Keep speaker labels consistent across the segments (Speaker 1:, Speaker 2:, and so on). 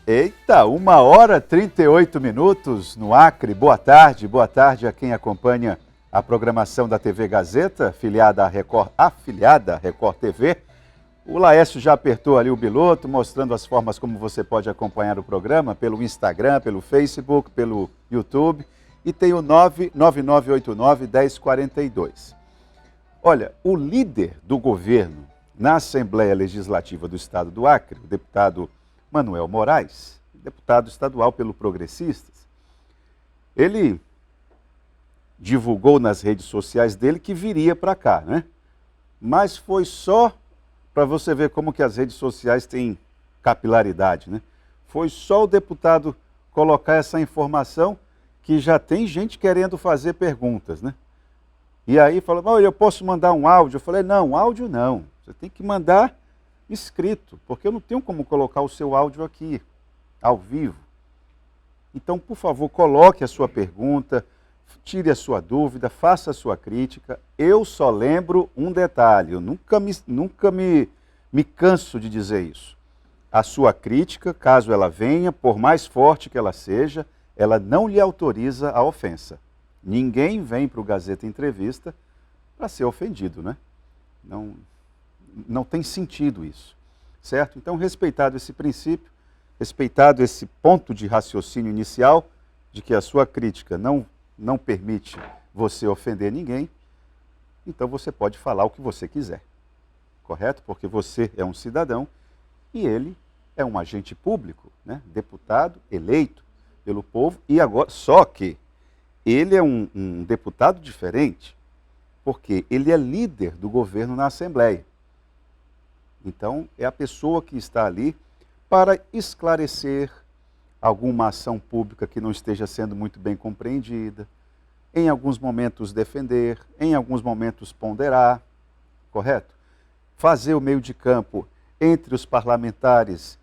Speaker 1: Eita, 1h38 no Acre. Boa tarde a quem acompanha a programação da TV Gazeta, afiliada à Record TV. O Laércio já apertou ali o biloto, mostrando as formas como você pode acompanhar o programa, pelo Instagram, pelo Facebook, pelo YouTube, e tem o 99989-1042. Olha, o líder do governo na Assembleia Legislativa do Estado do Acre, o deputado Manuel Moraes, deputado estadual pelo Progressistas, ele divulgou nas redes sociais dele que viria para cá, né? Mas foi só para você ver como que as redes sociais têm capilaridade, né? Foi só o deputado colocar essa informação que já tem gente querendo fazer perguntas, né? E aí falou, eu posso mandar um áudio? Eu falei, não, áudio não, você tem que mandar escrito, porque eu não tenho como colocar o seu áudio aqui, ao vivo. Então, por favor, coloque a sua pergunta, tire a sua dúvida, faça a sua crítica. Eu só lembro um detalhe, eu nunca me canso de dizer isso. A sua crítica, caso ela venha, por mais forte que ela seja, ela não lhe autoriza a ofensa. Ninguém vem para o Gazeta Entrevista para ser ofendido, né? Não tem sentido isso, certo? Então, respeitado esse princípio, respeitado esse ponto de raciocínio inicial, de que a sua crítica não permite você ofender ninguém, então você pode falar o que você quiser, correto? Porque você é um cidadão e ele é um agente público, né? Deputado eleito pelo povo, e agora, só que ele é um deputado diferente, porque ele é líder do governo na Assembleia. Então, é a pessoa que está ali para esclarecer alguma ação pública que não esteja sendo muito bem compreendida, em alguns momentos defender, em alguns momentos ponderar, correto? Fazer o meio de campo entre os parlamentares,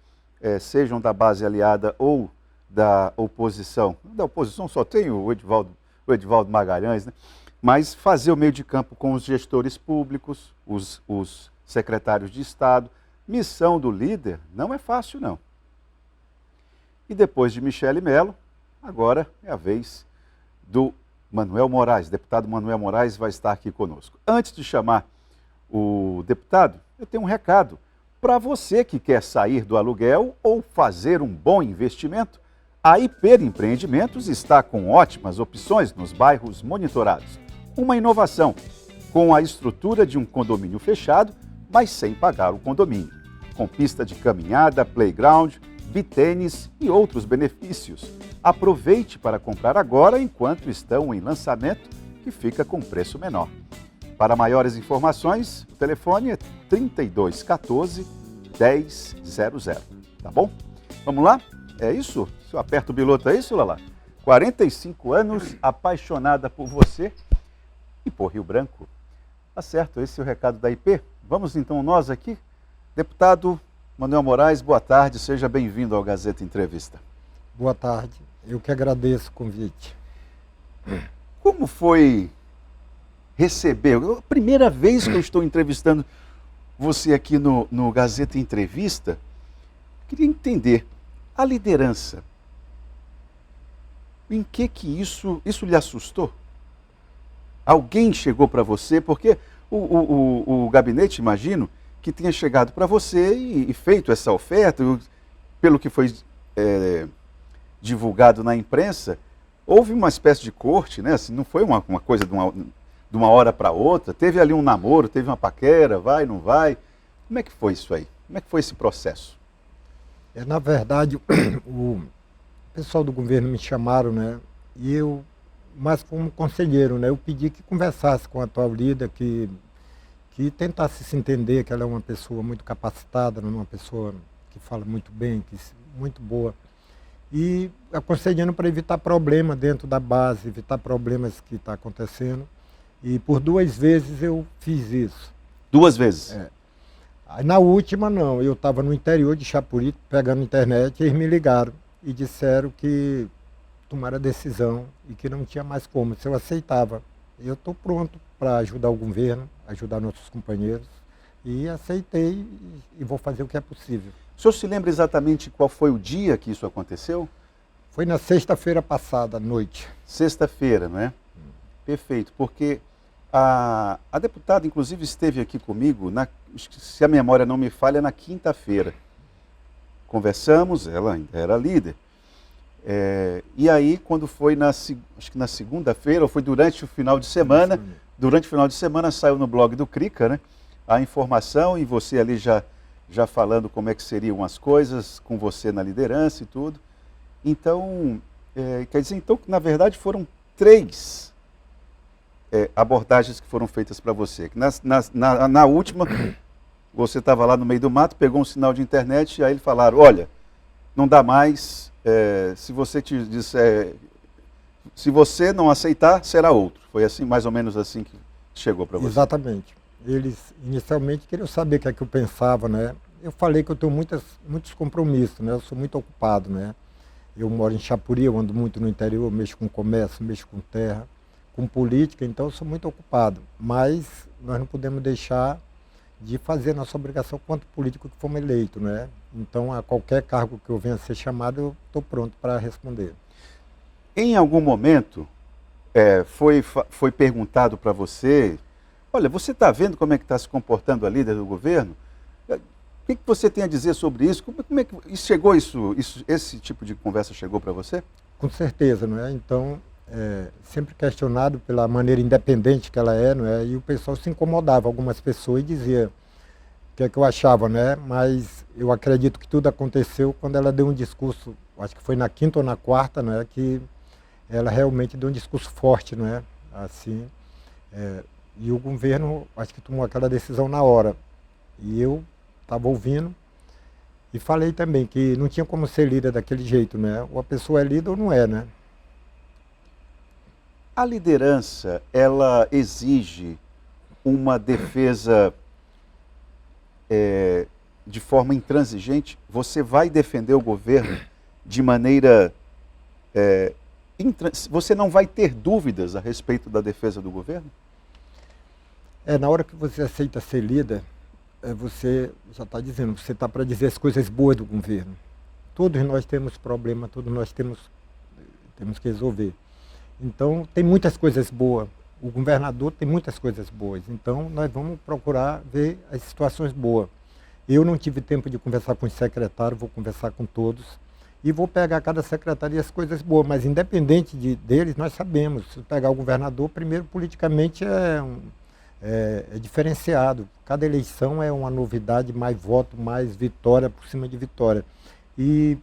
Speaker 1: sejam da base aliada ou da oposição. Da oposição só tem o Edivaldo Magalhães, né? Mas fazer o meio de campo com os gestores públicos, os secretários de Estado. Missão do líder não é fácil, não. E depois de Michele Mello, agora é a vez do Manuel Moraes. O deputado Manuel Moraes vai estar aqui conosco. Antes de chamar o deputado, eu tenho um recado. Para você que quer sair do aluguel ou fazer um bom investimento, a Hiper Empreendimentos está com ótimas opções nos bairros monitorados. Uma inovação, com a estrutura de um condomínio fechado, mas sem pagar o condomínio, com pista de caminhada, playground, bitênis e outros benefícios. Aproveite para comprar agora enquanto estão em lançamento, que fica com preço menor. Para maiores informações, o telefone é 3214 1000, tá bom? Vamos lá? É isso? Você aperta o biloto, é isso, Lala? 45 anos, apaixonada por você e por Rio Branco. Tá certo, esse é o recado da IP. Vamos então nós aqui. Deputado Manuel Moraes, boa tarde, seja bem-vindo ao Gazeta Entrevista.
Speaker 2: Boa tarde, eu que agradeço o convite.
Speaker 1: Como foi receber? A primeira vez que eu estou entrevistando você aqui no Gazeta Entrevista, queria entender a liderança. Em que isso lhe assustou? Alguém chegou para você, porque o gabinete, imagino, que tenha chegado para você e feito essa oferta, pelo que foi divulgado na imprensa, houve uma espécie de corte, né? Assim, não foi uma coisa de uma hora para outra, teve ali um namoro, teve uma paquera, vai, não vai. Como é que foi isso aí? Como é que foi esse processo?
Speaker 2: Na verdade, o pessoal do governo me chamaram, né? E eu, mas como conselheiro, né? Eu pedi que conversasse com a atual líder, que tentasse se entender, que ela é uma pessoa muito capacitada, uma pessoa que fala muito bem, muito boa. E aconselhando para evitar problema dentro da base, evitar problemas que estão acontecendo. E por 2 vezes eu fiz isso.
Speaker 1: 2 vezes?
Speaker 2: Aí, na última, não. Eu estava no interior de Chapuri, pegando internet, e eles me ligaram e disseram que tomaram a decisão e que não tinha mais como, se eu aceitava. Eu estou pronto para ajudar o governo, ajudar nossos companheiros, E aceitei e vou fazer o que é possível.
Speaker 1: O senhor se lembra exatamente qual foi o dia que isso aconteceu?
Speaker 2: Foi na sexta-feira passada, à noite.
Speaker 1: Sexta-feira, não é? Perfeito, porque a deputada, inclusive, esteve aqui comigo, se a memória não me falha, na quinta-feira. Conversamos, ela ainda era líder. E aí, quando foi acho que na segunda-feira, ou foi durante o final de semana, saiu no blog do Crica, né, a informação, e você ali já falando como é que seriam as coisas, com você na liderança e tudo. Então, quer dizer, então, na verdade, foram 3 abordagens que foram feitas para você. Na última, você estava lá no meio do mato, pegou um sinal de internet, e aí eles falaram, olha, não dá mais, se você não aceitar, será outro. Foi assim, mais ou menos assim que chegou para você.
Speaker 2: Exatamente. Eles inicialmente queriam saber o que é que eu pensava, né? Eu falei que eu tenho muitos compromissos, né? Eu sou muito ocupado, né? Eu moro em Chapuri, eu ando muito no interior, mexo com comércio, mexo com terra, com política, então eu sou muito ocupado. Mas nós não podemos deixar de fazer nossa obrigação quanto político que fomos eleitos, né? Então, a qualquer cargo que eu venha a ser chamado, eu estou pronto para responder.
Speaker 1: Em algum momento, foi perguntado para você, olha, você está vendo como é que está se comportando a líder do governo? O que você tem a dizer sobre isso? Como é que esse tipo de conversa chegou para você?
Speaker 2: Com certeza, não é? Então, sempre questionado pela maneira independente que ela é, não é? E o pessoal se incomodava, algumas pessoas, e dizia o que é que eu achava, né? Mas eu acredito que tudo aconteceu quando ela deu um discurso, acho que foi na quinta ou na quarta, não é? Que ela realmente deu um discurso forte, não é? Assim, e o governo, acho que tomou aquela decisão na hora. E eu estava ouvindo e falei também que não tinha como ser líder daquele jeito, né? Ou a pessoa é líder ou não é, né?
Speaker 1: A liderança, ela exige uma defesa de forma intransigente? Você vai defender o governo de maneira... você não vai ter dúvidas a respeito da defesa do governo?
Speaker 2: Na hora que você aceita ser líder, você já está dizendo, você está para dizer as coisas boas do governo. Todos nós temos problema, todos nós temos que resolver. Então, tem muitas coisas boas. O governador tem muitas coisas boas. Então, nós vamos procurar ver as situações boas. Eu não tive tempo de conversar com os secretários, vou conversar com todos. E vou pegar cada secretaria as coisas boas. Mas, independente deles, nós sabemos. Se pegar o governador, primeiro, politicamente, é diferenciado. Cada eleição é uma novidade, mais voto, mais vitória por cima de vitória. E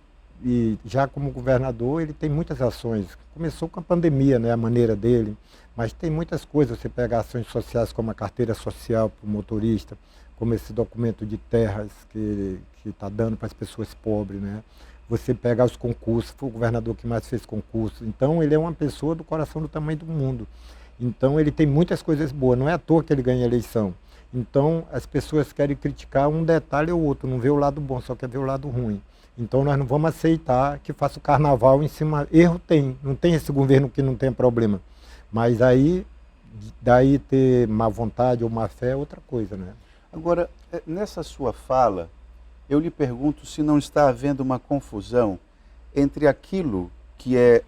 Speaker 2: já como governador, ele tem muitas ações. Começou com a pandemia, né, a maneira dele, mas tem muitas coisas. Você pega ações sociais como a carteira social para o motorista, como esse documento de terras que está dando para as pessoas pobres, né? Você pegar os concursos, foi o governador que mais fez concurso. Então, ele é uma pessoa do coração do tamanho do mundo. Então, ele tem muitas coisas boas. Não é à toa que ele ganha a eleição. Então, as pessoas querem criticar um detalhe ou outro, não vê o lado bom, só quer ver o lado ruim. Então, nós não vamos aceitar que faça o carnaval em cima... Erro tem, não tem esse governo que não tem problema. Mas aí, daí ter má vontade ou má fé é outra coisa, né?
Speaker 1: Agora, nessa sua fala, eu lhe pergunto se não está havendo uma confusão entre aquilo que é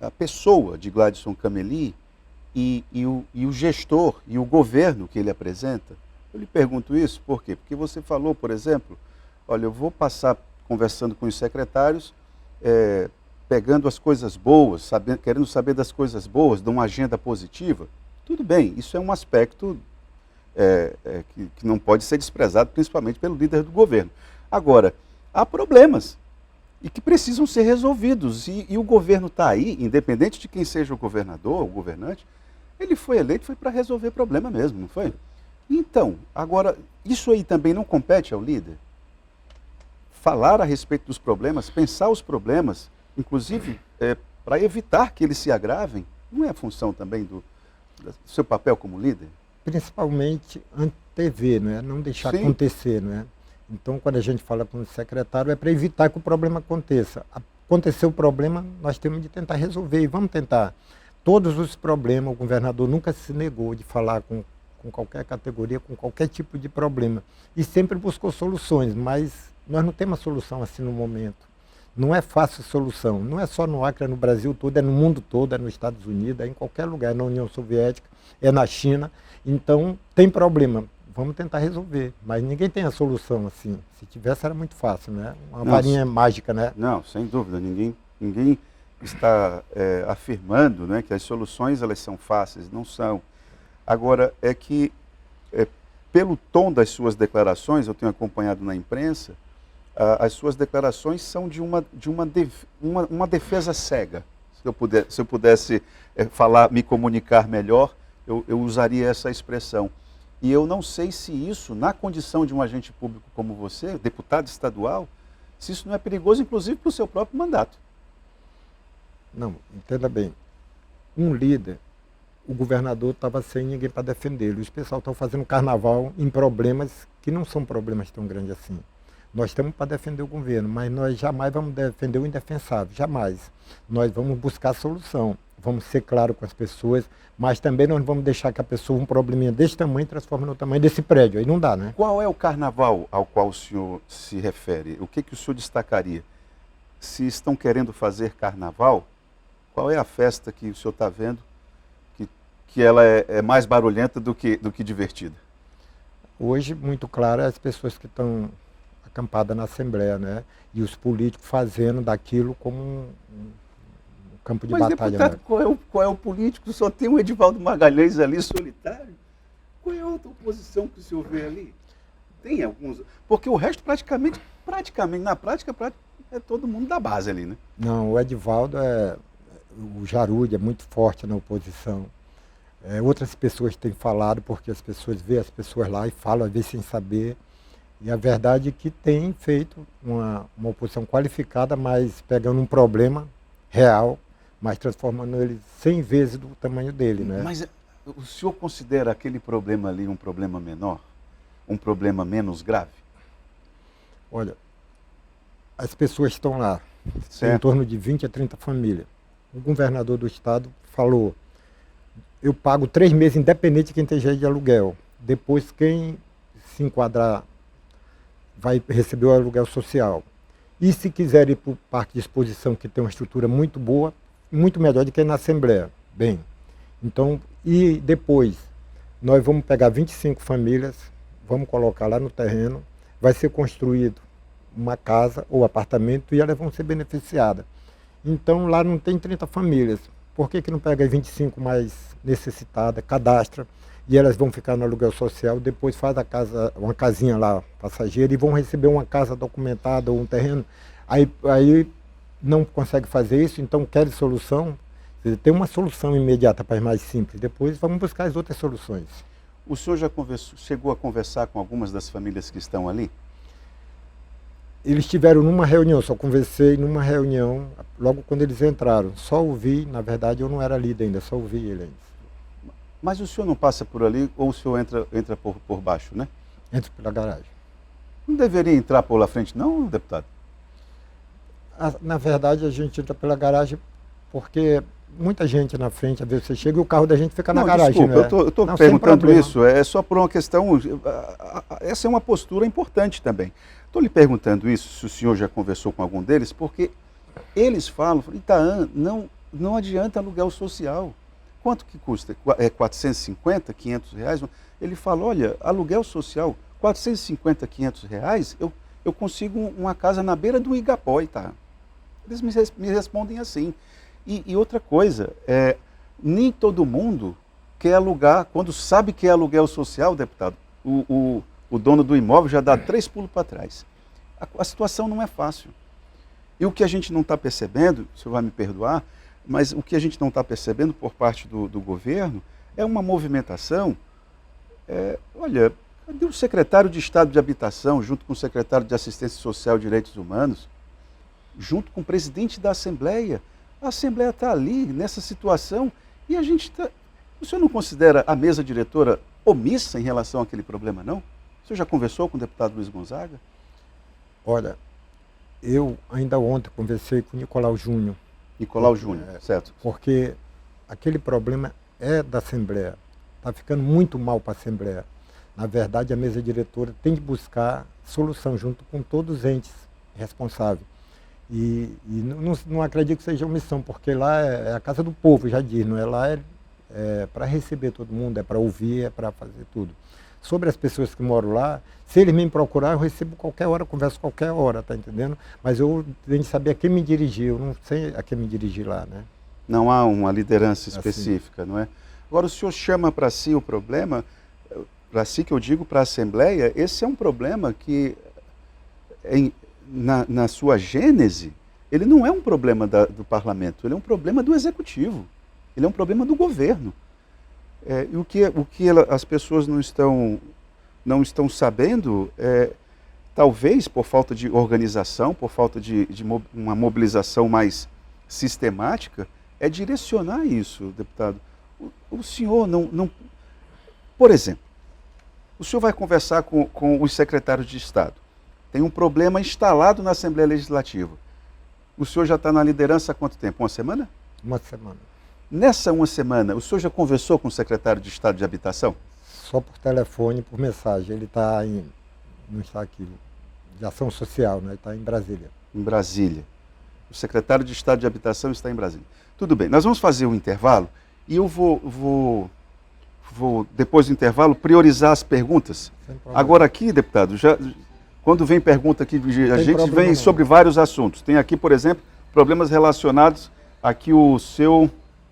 Speaker 1: a pessoa de Gladson Cameli e o gestor e o governo que ele apresenta. Eu lhe pergunto isso por quê? Porque você falou, por exemplo, olha, eu vou passar conversando com os secretários, pegando as coisas boas, querendo saber das coisas boas, de uma agenda positiva. Tudo bem, isso é um aspecto que não pode ser desprezado, principalmente pelo líder do governo. Agora, há problemas e que precisam ser resolvidos. E o governo está aí, independente de quem seja o governador, o governante, ele foi eleito, foi para resolver problema mesmo, não foi? Então, agora, isso aí também não compete ao líder? Falar a respeito dos problemas, pensar os problemas, inclusive para evitar que eles se agravem, não é a função também do seu papel como líder?
Speaker 2: Principalmente antever, não é? Não deixar
Speaker 1: Sim.
Speaker 2: acontecer, não é? Então, quando a gente fala com o secretário, é para evitar que o problema aconteça. Aconteceu o problema, nós temos de tentar resolver e vamos tentar. Todos os problemas, o governador nunca se negou de falar com com qualquer categoria, com qualquer tipo de problema. E sempre buscou soluções, mas nós não temos solução assim no momento. Não é fácil solução. Não é só no Acre, é no Brasil todo, é no mundo todo, é nos Estados Unidos, é em qualquer lugar, é na União Soviética, é na China. Então, tem problema. Vamos tentar resolver. Mas ninguém tem a solução assim. Se tivesse, era muito fácil, né? Uma varinha mágica, né?
Speaker 1: Não, sem dúvida. Ninguém está afirmando, né, que as soluções elas são fáceis. Não são. Agora, é que, pelo tom das suas declarações, eu tenho acompanhado na imprensa, as suas declarações são de uma defesa cega. Se eu pudesse me comunicar melhor, eu usaria essa expressão. E eu não sei se isso, na condição de um agente público como você, deputado estadual, se isso não é perigoso, inclusive, para o seu próprio mandato.
Speaker 2: Não, entenda bem. Um líder, o governador estava sem ninguém para defendê-lo. Os pessoal estão fazendo carnaval em problemas que não são problemas tão grandes assim. Nós estamos para defender o governo, mas nós jamais vamos defender o indefensável, jamais. Nós vamos buscar solução, vamos ser claros com as pessoas, mas também nós não vamos deixar que a pessoa, um probleminha desse tamanho, transforme no tamanho desse prédio. Aí não dá, né?
Speaker 1: Qual é o carnaval ao qual o senhor se refere? O que o senhor destacaria? Se estão querendo fazer carnaval, qual é a festa que o senhor está vendo que ela é mais barulhenta do que divertida?
Speaker 2: Hoje, muito claro, as pessoas que estão acampada na Assembleia, né? E os políticos fazendo daquilo como um campo de batalha.
Speaker 1: Mas, deputado, né? qual é o político? Só tem o Edivaldo Magalhães ali, solitário. Qual é a outra oposição que o senhor vê ali? Tem alguns... Porque o resto, praticamente na prática, é todo mundo da base ali, né?
Speaker 2: Não, o Edivaldo o Jarude é muito forte na oposição. Outras pessoas têm falado, porque as pessoas veem as pessoas lá e falam, às vezes sem saber. E a verdade é que tem feito uma oposição qualificada, mas pegando um problema real, mas transformando ele 100 vezes do tamanho dele, né?
Speaker 1: Mas o senhor considera aquele problema ali um problema menor? Um problema menos grave?
Speaker 2: Olha, as pessoas estão lá,
Speaker 1: certo.
Speaker 2: Em torno de 20 a 30 famílias. O governador do estado falou, eu pago 3 meses independente de quem esteja de aluguel. Depois quem se enquadrar vai receber o aluguel social. E se quiser ir para o parque de exposição, que tem uma estrutura muito boa, muito melhor do que na Assembleia. Bem, então, e depois, nós vamos pegar 25 famílias, vamos colocar lá no terreno, vai ser construído uma casa ou apartamento e elas vão ser beneficiadas. Então, lá não tem 30 famílias. Por que não pega as 25 mais necessitadas, cadastra, e elas vão ficar no aluguel social, depois faz uma casinha lá, passageira, e vão receber uma casa documentada ou um terreno. Aí não consegue fazer isso, então quer solução. Tem uma solução imediata para as mais simples, depois vamos buscar as outras soluções.
Speaker 1: O senhor já chegou a conversar com algumas das famílias que estão ali?
Speaker 2: Eles estiveram numa reunião, só conversei numa reunião, logo quando eles entraram. Só ouvi, na verdade eu não era líder ainda, só ouvi ele ainda.
Speaker 1: Mas o senhor não passa por ali ou o senhor entra por baixo, né?
Speaker 2: Entra pela garagem.
Speaker 1: Não deveria entrar por lá frente não, deputado?
Speaker 2: Na verdade a gente entra pela garagem porque muita gente na frente, às vezes você chega e o carro da gente fica na garagem.
Speaker 1: Desculpa,
Speaker 2: né?
Speaker 1: eu estou perguntando isso, é só por uma questão, essa é uma postura importante também. Estou lhe perguntando isso, se o senhor já conversou com algum deles, porque eles falam, Itaã, não adianta aluguel social. Quanto que custa? 450, 500 reais? Ele fala, olha, aluguel social, 450, 500 reais, eu consigo uma casa na beira do Igapó, Itaã. Eles me respondem assim. E outra coisa, nem todo mundo quer alugar, quando sabe que é aluguel social, deputado, o dono do imóvel já dá 3 pulos para trás. A situação não é fácil. E o que a gente não está percebendo, o senhor vai me perdoar, mas o que a gente não está percebendo por parte do governo é uma movimentação. Olha, cadê o secretário de Estado de Habitação, junto com o secretário de Assistência Social e Direitos Humanos, junto com o presidente da Assembleia? A Assembleia está ali, nessa situação, e a gente está... O senhor não considera a mesa diretora omissa em relação àquele problema, não? O senhor já conversou com o deputado Luiz Gonzaga?
Speaker 2: Olha, eu ainda ontem conversei com o Nicolau Júnior.
Speaker 1: Nicolau Júnior, certo.
Speaker 2: Porque aquele problema é da Assembleia. está ficando muito mal para a Assembleia. Na verdade, a mesa diretora tem de buscar solução junto com todos os entes responsáveis. E não acredito que seja omissão, porque lá é a casa do povo, já diz, não é? Lá é para receber todo mundo, é para ouvir, é para fazer tudo. Sobre as pessoas que moram lá, se eles me procurar, eu recebo qualquer hora, converso qualquer hora, tá entendendo? Mas eu tenho de saber a quem me dirigir, eu não sei a quem me dirigir lá, né?
Speaker 1: Não há uma liderança específica, não é? Agora, o senhor chama para si o problema, para si que eu digo, para a Assembleia, esse é um problema que, na sua gênese, ele não é um problema do Parlamento, ele é um problema do Executivo, ele é um problema do governo. E o que as pessoas não estão sabendo, talvez por falta de organização, por falta de uma mobilização mais sistemática, é direcionar isso, deputado. O senhor não... Por exemplo, o senhor vai conversar com os secretários de Estado. Tem um problema instalado na Assembleia Legislativa. O senhor já está na liderança há quanto tempo? Uma semana?
Speaker 2: Uma semana.
Speaker 1: Nessa uma semana, o senhor já conversou com o secretário de Estado de Habitação?
Speaker 2: Só por telefone, por mensagem. Ele não está aqui, de ação social, né? Ele está em Brasília.
Speaker 1: Em Brasília. O secretário de Estado de Habitação está em Brasília. Tudo bem, nós vamos fazer um intervalo e eu vou depois do intervalo, priorizar as perguntas. Agora aqui, deputado, quando vem pergunta aqui, a gente vem sobre vários assuntos. Tem aqui, por exemplo, problemas relacionados aqui o seu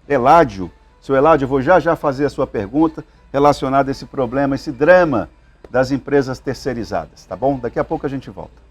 Speaker 1: Eládio. Seu Eládio, eu vou já fazer a sua pergunta relacionada a esse problema, esse drama das empresas terceirizadas, tá bom? Daqui a pouco a gente volta.